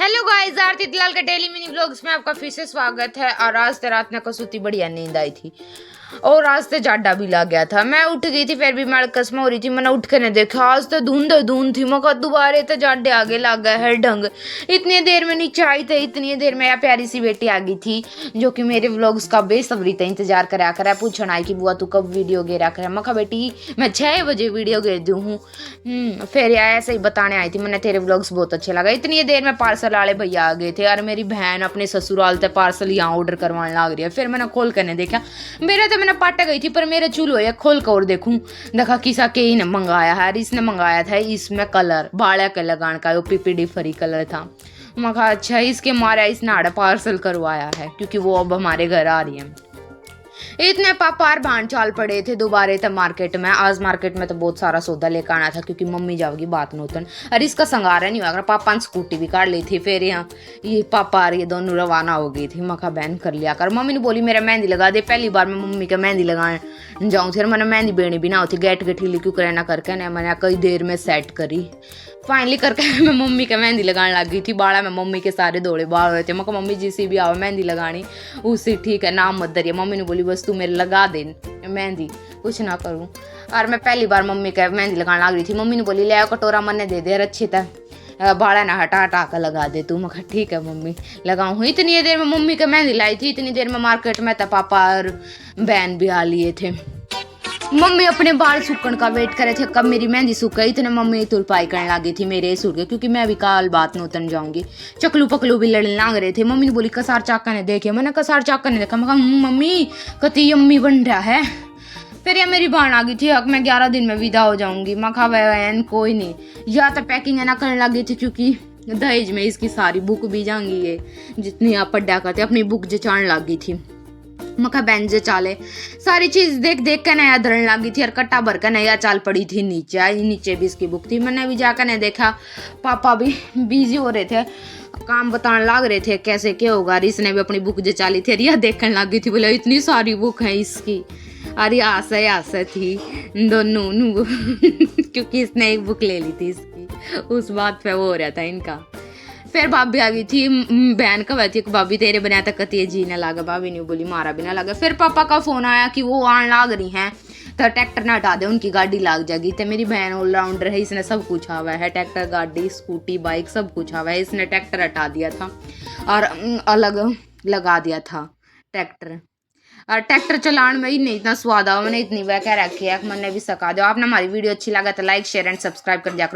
Hello guys, आरती दलाल के daily mini vlogs में आपका फिर से स्वागत है। और आज तो रात में कसूती बढ़िया नींद आई थी और आज तो जाडा भी लग गया था। मैं उठ गई थी फिर भी मैं कसम हो रही थी। मैंने उठ के नहीं देखा, आज तो धुंध थी। मका दोबारे तो जाडे आगे लग गए है ढंग। इतनी देर में नीचे आई थी, इतनी देर में प्यारी सी बेटी आ गई थी जो कि मेरे व्लॉग्स का बेसब्री से इंतजार करा कर पूछना आई कि बुआ तू कब वीडियो गेरा कर। मका बेटी मैं 6 बजे वीडियो गेर दूँ हूँ। फिर यार ऐसे ही बताने आई थी, मैंने तेरे व्लॉग्स बहुत अच्छे लगा। इतनी देर में पार्सल वाले भैया आ गए थे और मेरी बहन अपने ससुराल से पार्सल यहाँ ऑर्डर करवाने लग रही है। फिर मैंने खोल कर नहीं देखा, मेरा तो मैंने पाटा गई थी पर मेरा चूल्हो है खोल कर और देखूं। देखा किसा के ही ने मंगाया है और इसने मंगाया था इसमें कलर बाड़ा के लगान का, वो पीपीडी फ्री कलर था। मैं कहा अच्छा इसके मारे इसने आड़ा पार्सल करवाया है क्योंकि वो अब हमारे घर आ रही है। इतने पापा और भान चाल पड़े थे दोबारे थे मार्केट में। आज मार्केट में तो बहुत सारा सौदा लेकर आना था क्योंकि मम्मी जाओगी बात नोतन। अरे इसका संगारा नहीं हुआ, पापा ने स्कूटी भी काट ली थी। फिर यहाँ ये पापा और ये दोनों रवाना हो गई थी। मखा बहन कर लिया कर। मम्मी ने बोली मेरा मेहंदी लगा दे। पहली बार मैं मम्मी का मेहंदी लगाने जाऊँ, फिर मैंने मेहंदी बेनी भी ना होती गेट गठीली क्यों करना करके ना मैंने कई देर में सेट करी। फाइनली करके मैं मम्मी का मेहंदी लगाने लग गई थी। बाड़ा में मम्मी के सारे दौड़े बाल हुए थे। मैं मम्मी जिसी भी आओ मेहंदी लगानी उसी ठीक है नाम मत दरिए। मम्मी ने बोली बस तू मेरे लगा दे मेहंदी, कुछ ना करूँ। और मैं पहली बार मम्मी का मेहंदी लगाने लग रही थी। मम्मी ने बोली ले कटोरा मन्ने दे दे अच्छी तरह बाड़ा ना हटा कर लगा दे तू। मैं ठीक है मम्मी लगाऊँ। इतनी देर में मम्मी का मेहंदी लाई थी, इतनी देर में मार्केट में था पापा और बहन भी आ लिए थे। मम्मी अपने बाल सूखने का वेट करे थे कब मेरी मेहंदी सूख गई। इतने मम्मी तुरपाई करने लगी थी मेरे सूट के क्योंकि मैं भी काल बात नोतन जाऊंगी। चकलू पकलू भी लड़ने लग रहे थे। मम्मी ने बोली कसार चाका ने देखे। मैंने कसार चाका ने देखा। मैं कहा मम्मी कति यम्मी बन रहा है। फिर ये मेरी बहन आ गई थी अब मैं 11 दिन में विदा हो जाऊंगी। मैं कहा बहन कोई नहीं, या तो पैकिंग है ना करने लगी थी क्योंकि दहेज में इसकी सारी बुक भी जाएंगी। ये जितनी आप पढ़ा करते अपनी बुक जचाने लगी थी। मखा बहन जे चाले सारी चीज देख देख के नया धरन लगी थी और कट्टा भर कर नया चाल पड़ी थी नीचे भी इसकी बुक थी। मैंने भी जाकर नहीं देखा, पापा भी बिजी हो रहे थे काम बताने लग रहे थे कैसे क्या होगा। इसने भी अपनी बुक जचाली थी, रिया देखने लगी थी बोले इतनी सारी बुक है इसकी। अरे आशा थी दोनों क्योंकि इसने एक बुक ले ली थी इसकी, उस बात पे वो हो रहा था इनका। फिर भाभी आ गई थी। बहन का वह थी भाभी तेरे बनाया तक कती जी ना लगा। भाभी ने बोली मारा भी ना लगा। फिर पापा का फोन आया कि वो आने लाग रही हैं तो ट्रैक्टर ना हटा दे उनकी गाड़ी लाग जाएगी। तो मेरी बहन ऑलराउंडर है, इसने सब कुछ हुआ है ट्रैक्टर गाड़ी स्कूटी बाइक सब कुछ हुआ है। इसने ट्रैक्टर हटा दिया था और अलग लगा दिया था ट्रैक्टर। और ट्रैक्टर चलाने में ही नहीं इतना स्वाद आवा। मैंने इतनी वह कह रखी है मैंने भी सका दो। आपने हमारी वीडियो अच्छी लगा तो लाइक शेयर एंड सब्सक्राइब कर दिया करो।